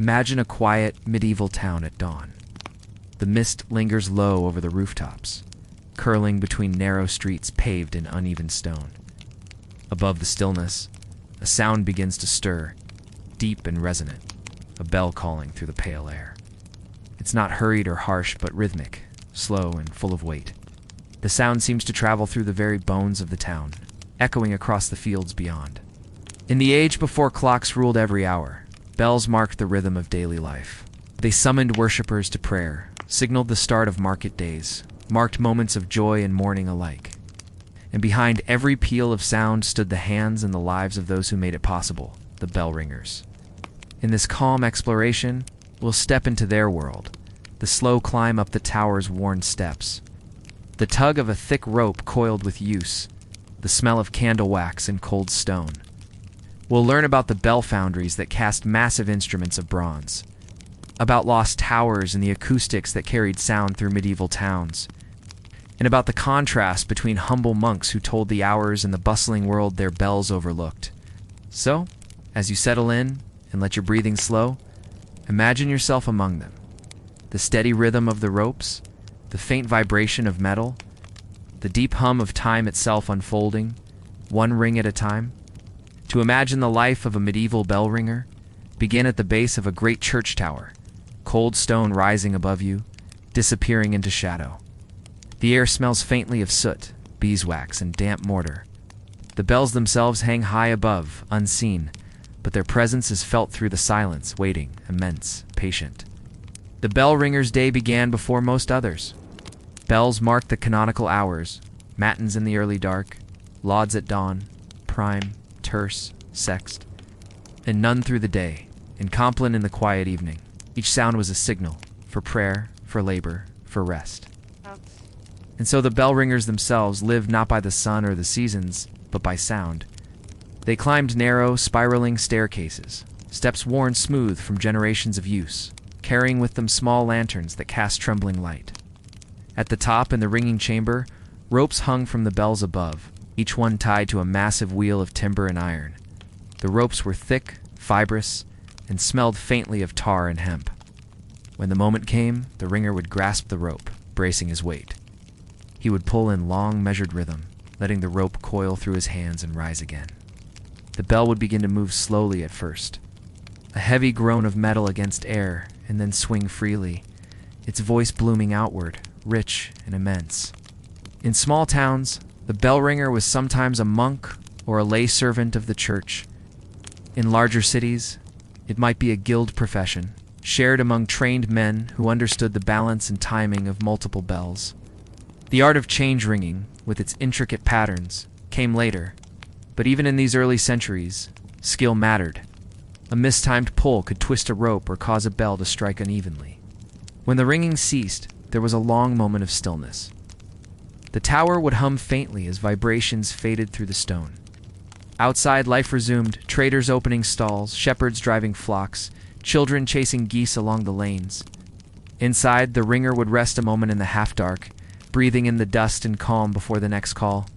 Imagine a quiet, medieval town at dawn. The mist lingers low over the rooftops, curling between narrow streets paved in uneven stone. Above the stillness, a sound begins to stir, deep and resonant, a bell calling through the pale air. It's not hurried or harsh, but rhythmic, slow and full of weight. The sound seems to travel through the very bones of the town, echoing across the fields beyond. In the age before clocks ruled every hour, bells marked the rhythm of daily life. They summoned worshippers to prayer, signaled the start of market days, marked moments of joy and mourning alike. And behind every peal of sound stood the hands and the lives of those who made it possible, the bell ringers. In this calm exploration, we'll step into their world, the slow climb up the tower's worn steps, the tug of a thick rope coiled with use, the smell of candle wax and cold stone. We'll learn about the bell foundries that cast massive instruments of bronze, about lost towers and the acoustics that carried sound through medieval towns, and about the contrast between humble monks who told the hours and the bustling world their bells overlooked. So, as you settle in and let your breathing slow, imagine yourself among them. The steady rhythm of the ropes, the faint vibration of metal, the deep hum of time itself unfolding, one ring at a time. To imagine the life of a medieval bell ringer, begin at the base of a great church tower, cold stone rising above you, disappearing into shadow. The air smells faintly of soot, beeswax, and damp mortar. The bells themselves hang high above, unseen, but their presence is felt through the silence, waiting, immense, patient. The bell ringer's day began before most others. Bells marked the canonical hours, matins in the early dark, lauds at dawn, prime, terce, sext, and none through the day, and compline in the quiet evening. Each sound was a signal, for prayer, for labor, for rest. And so the bell ringers themselves lived not by the sun or the seasons, but by sound. They climbed narrow, spiraling staircases, steps worn smooth from generations of use, carrying with them small lanterns that cast trembling light. At the top, in the ringing chamber, ropes hung from the bells above, each one tied to a massive wheel of timber and iron. The ropes were thick, fibrous, and smelled faintly of tar and hemp. When the moment came, the ringer would grasp the rope, bracing his weight. He would pull in long, measured rhythm, letting the rope coil through his hands and rise again. The bell would begin to move slowly at first, a heavy groan of metal against air, and then swing freely, its voice blooming outward, rich and immense. In small towns, the bell ringer was sometimes a monk or a lay servant of the church. In larger cities, it might be a guild profession, shared among trained men who understood the balance and timing of multiple bells. The art of change ringing, with its intricate patterns, came later, but even in these early centuries, skill mattered. A mistimed pull could twist a rope or cause a bell to strike unevenly. When the ringing ceased, there was a long moment of stillness. The tower would hum faintly as vibrations faded through the stone. Outside, life resumed, traders opening stalls, shepherds driving flocks, children chasing geese along the lanes. Inside, the ringer would rest a moment in the half-dark, breathing in the dust and calm before the next call.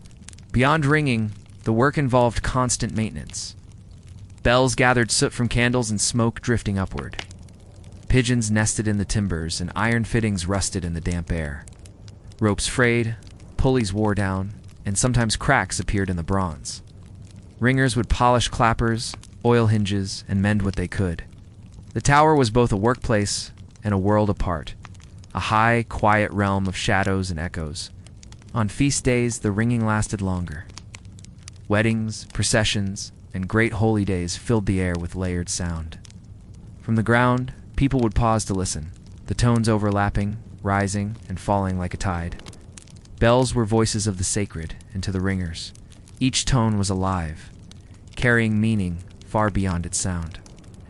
Beyond ringing, the work involved constant maintenance. Bells gathered soot from candles and smoke drifting upward. Pigeons nested in the timbers, and iron fittings rusted in the damp air. Ropes frayed, pulleys wore down, and sometimes cracks appeared in the bronze. Ringers would polish clappers, oil hinges, and mend what they could. The tower was both a workplace and a world apart, a high, quiet realm of shadows and echoes. On feast days, the ringing lasted longer. Weddings, processions, and great holy days filled the air with layered sound. From the ground, people would pause to listen, the tones overlapping, rising, and falling like a tide. Bells were voices of the sacred, and to the ringers, each tone was alive, carrying meaning far beyond its sound.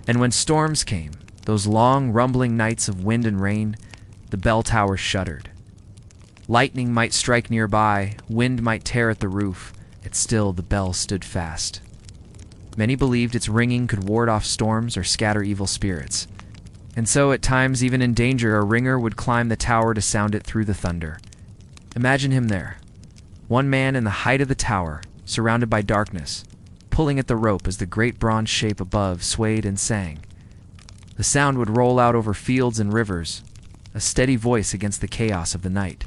And when storms came, those long, rumbling nights of wind and rain, the bell tower shuddered. Lightning might strike nearby, wind might tear at the roof, yet still the bell stood fast. Many believed its ringing could ward off storms or scatter evil spirits. And so, at times, even in danger, a ringer would climb the tower to sound it through the thunder. Imagine him there, one man in the height of the tower, surrounded by darkness, pulling at the rope as the great bronze shape above swayed and sang. The sound would roll out over fields and rivers, a steady voice against the chaos of the night.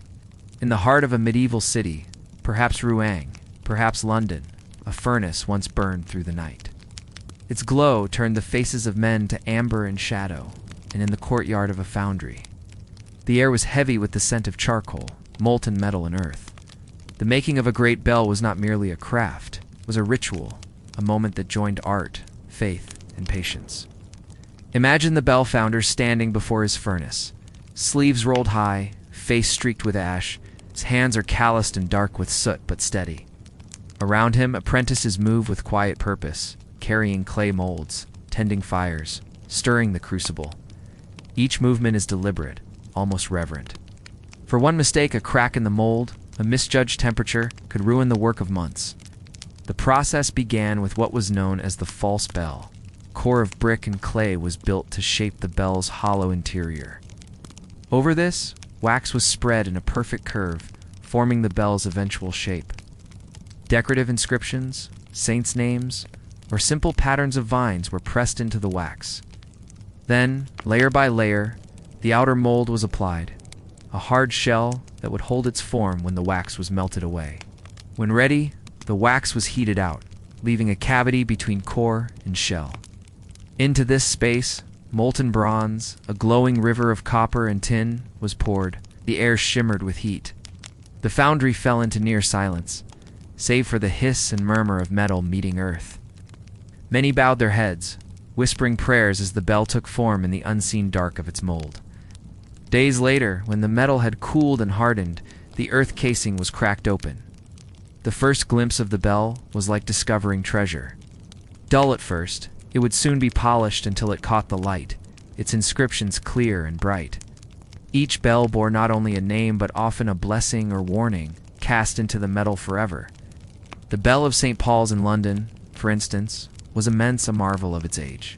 In the heart of a medieval city, perhaps Rouen, perhaps London, a furnace once burned through the night. Its glow turned the faces of men to amber and shadow, and in the courtyard of a foundry, the air was heavy with the scent of charcoal, molten metal, and earth. The making of a great bell was not merely a craft, it was a ritual, a moment that joined art, faith, and patience. Imagine the bell founder standing before his furnace, sleeves rolled high, face streaked with ash. His hands are calloused and dark with soot, but steady. Around him, apprentices move with quiet purpose, carrying clay molds, tending fires, stirring the crucible. Each movement is deliberate, almost reverent. For one mistake, a crack in the mold, a misjudged temperature, could ruin the work of months. The process began with what was known as the false bell. A core of brick and clay was built to shape the bell's hollow interior. Over this, wax was spread in a perfect curve, forming the bell's eventual shape. Decorative inscriptions, saints' names, or simple patterns of vines were pressed into the wax. Then, layer by layer, the outer mold was applied, a hard shell that would hold its form when the wax was melted away. When ready, the wax was heated out, leaving a cavity between core and shell. Into this space, molten bronze, a glowing river of copper and tin, was poured. The air shimmered with heat. The foundry fell into near silence, save for the hiss and murmur of metal meeting earth. Many bowed their heads, whispering prayers as the bell took form in the unseen dark of its mold. Days later, when the metal had cooled and hardened, the earth casing was cracked open. The first glimpse of the bell was like discovering treasure. Dull at first, it would soon be polished until it caught the light, its inscriptions clear and bright. Each bell bore not only a name but often a blessing or warning, cast into the metal forever. The bell of St. Paul's in London, for instance, was immense, a marvel of its age.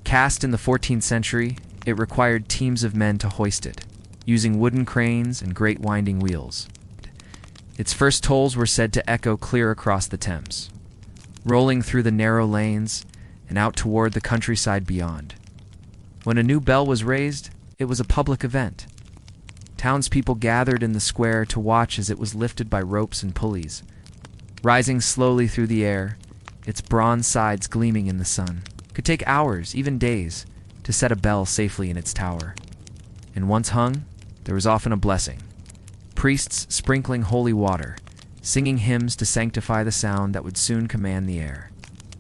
Cast in the 14th century, it required teams of men to hoist it, using wooden cranes and great winding wheels. Its first tolls were said to echo clear across the Thames, rolling through the narrow lanes and out toward the countryside beyond. When a new bell was raised, it was a public event. Townspeople gathered in the square to watch as it was lifted by ropes and pulleys, rising slowly through the air, its bronze sides gleaming in the sun. It could take hours, even days, to set a bell safely in its tower. And once hung, there was often a blessing. Priests sprinkling holy water, singing hymns to sanctify the sound that would soon command the air.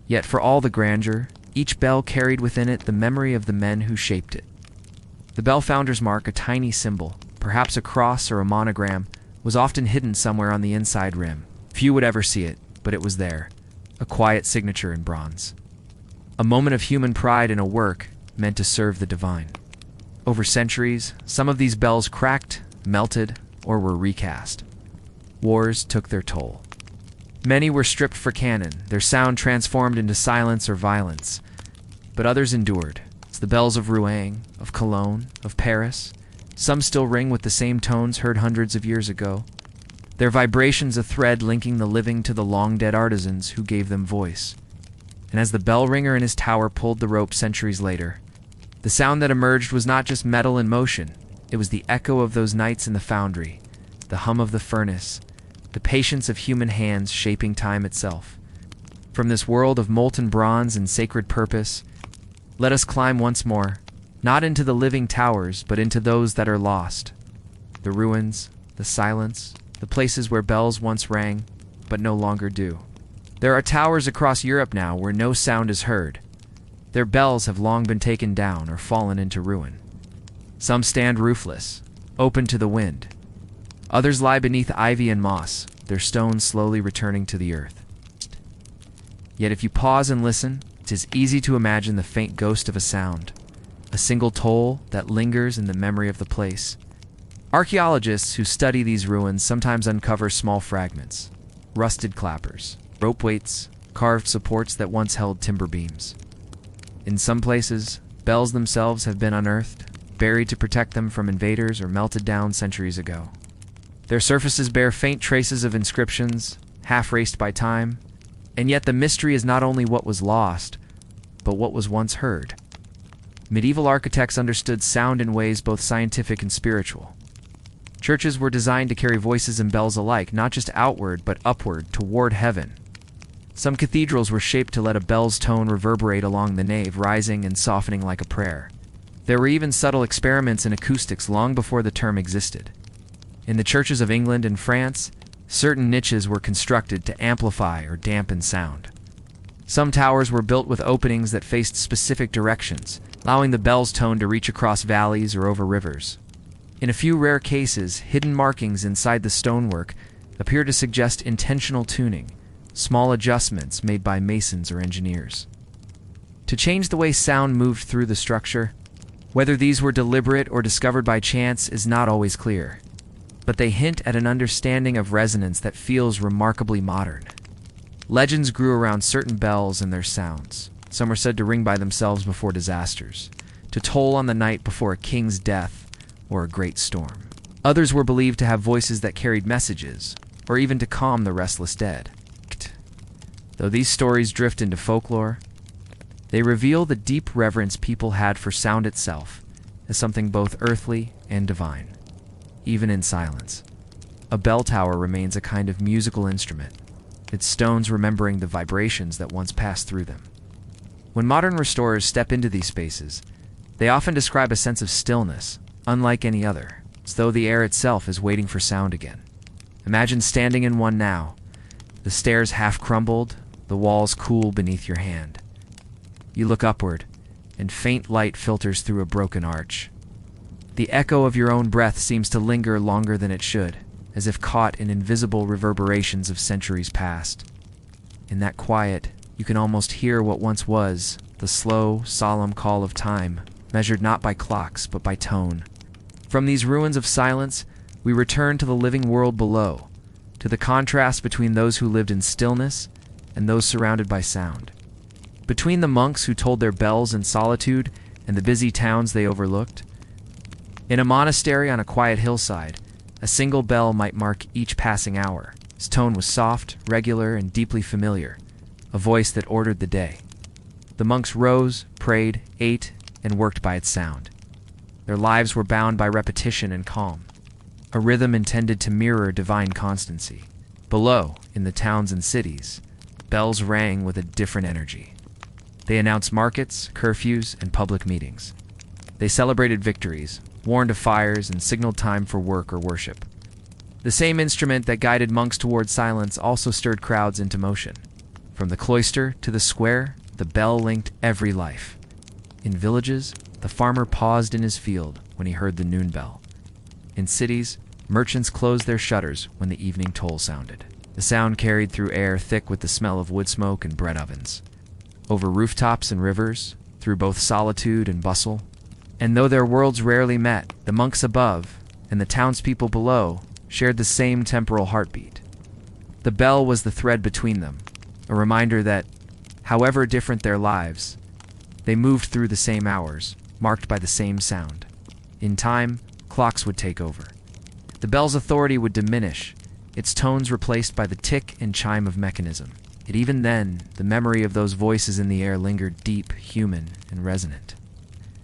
Yet for all the grandeur, each bell carried within it the memory of the men who shaped it. The bell founder's mark, a tiny symbol, perhaps a cross or a monogram, was often hidden somewhere on the inside rim. Few would ever see it, but it was there, a quiet signature in bronze. A moment of human pride in a work meant to serve the divine. Over centuries, some of these bells cracked, melted, or were recast. Wars took their toll. Many were stripped for cannon, their sound transformed into silence or violence. But others endured. It's the bells of Rouen, of Cologne, of Paris. Some still ring with the same tones heard hundreds of years ago. Their vibrations a thread linking the living to the long-dead artisans who gave them voice. And as the bell ringer in his tower pulled the rope centuries later, the sound that emerged was not just metal in motion. It was the echo of those nights in the foundry, the hum of the furnace, the patience of human hands shaping time itself. From this world of molten bronze and sacred purpose, let us climb once more, not into the living towers, but into those that are lost. The ruins, the silence, the places where bells once rang, but no longer do. There are towers across Europe now where no sound is heard. Their bells have long been taken down or fallen into ruin. Some stand roofless, open to the wind. Others lie beneath ivy and moss, their stones slowly returning to the earth. Yet if you pause and listen, it is easy to imagine the faint ghost of a sound, a single toll that lingers in the memory of the place. Archaeologists who study these ruins sometimes uncover small fragments, rusted clappers, rope weights, carved supports that once held timber beams. In some places, bells themselves have been unearthed, buried to protect them from invaders or melted down centuries ago. Their surfaces bear faint traces of inscriptions, half-erased by time, and yet the mystery is not only what was lost, but what was once heard. Medieval architects understood sound in ways both scientific and spiritual. Churches were designed to carry voices and bells alike, not just outward, but upward, toward heaven. Some cathedrals were shaped to let a bell's tone reverberate along the nave, rising and softening like a prayer. There were even subtle experiments in acoustics long before the term existed. In the churches of England and France, certain niches were constructed to amplify or dampen sound. Some towers were built with openings that faced specific directions, allowing the bell's tone to reach across valleys or over rivers. In a few rare cases, hidden markings inside the stonework appear to suggest intentional tuning, small adjustments made by masons or engineers. To change the way sound moved through the structure, whether these were deliberate or discovered by chance is not always clear, but they hint at an understanding of resonance that feels remarkably modern. Legends grew around certain bells and their sounds. Some are said to ring by themselves before disasters, to toll on the night before a king's death or a great storm. Others were believed to have voices that carried messages, or even to calm the restless dead. Though these stories drift into folklore, they reveal the deep reverence people had for sound itself as something both earthly and divine. Even in silence, a bell tower remains a kind of musical instrument, its stones remembering the vibrations that once passed through them. When modern restorers step into these spaces, they often describe a sense of stillness, unlike any other, as though the air itself is waiting for sound again. Imagine standing in one now, the stairs half crumbled, the walls cool beneath your hand. You look upward, and faint light filters through a broken arch. The echo of your own breath seems to linger longer than it should, as if caught in invisible reverberations of centuries past. In that quiet, you can almost hear what once was the slow, solemn call of time, measured not by clocks, but by tone. From these ruins of silence, we return to the living world below, to the contrast between those who lived in stillness and those surrounded by sound. Between the monks who tolled their bells in solitude and the busy towns they overlooked. In a monastery on a quiet hillside, a single bell might mark each passing hour. Its tone was soft, regular, and deeply familiar, a voice that ordered the day. The monks rose, prayed, ate, and worked by its sound. Their lives were bound by repetition and calm, a rhythm intended to mirror divine constancy. Below, in the towns and cities, bells rang with a different energy. They announced markets, curfews, and public meetings. They celebrated victories, warned of fires, and signaled time for work or worship. The same instrument that guided monks toward silence also stirred crowds into motion. From the cloister to the square, the bell linked every life. In villages, the farmer paused in his field when he heard the noon bell. In cities, merchants closed their shutters when the evening toll sounded. The sound carried through air thick with the smell of wood smoke and bread ovens. Over rooftops and rivers, through both solitude and bustle. And though their worlds rarely met, the monks above and the townspeople below shared the same temporal heartbeat. The bell was the thread between them, a reminder that, however different their lives, they moved through the same hours, marked by the same sound. In time, clocks would take over. The bell's authority would diminish, its tones replaced by the tick and chime of mechanism. Yet even then, the memory of those voices in the air lingered deep, human, and resonant.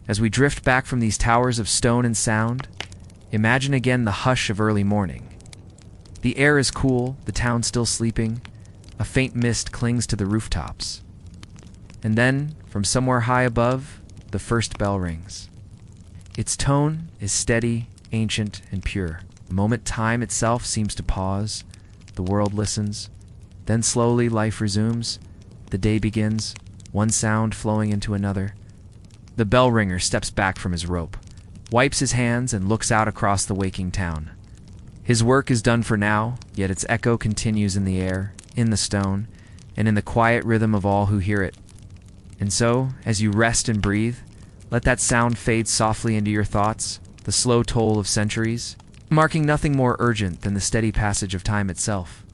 As we drift back from these towers of stone and sound, imagine again the hush of early morning. The air is cool, the town still sleeping, a faint mist clings to the rooftops. And then, from somewhere high above, the first bell rings. Its tone is steady, ancient, and pure. The moment time itself seems to pause, the world listens. Then slowly life resumes, the day begins, one sound flowing into another. The bell ringer steps back from his rope, wipes his hands, and looks out across the waking town. His work is done for now, yet its echo continues in the air, in the stone, and in the quiet rhythm of all who hear it. And so, as you rest and breathe, let that sound fade softly into your thoughts, the slow toll of centuries, marking nothing more urgent than the steady passage of time itself.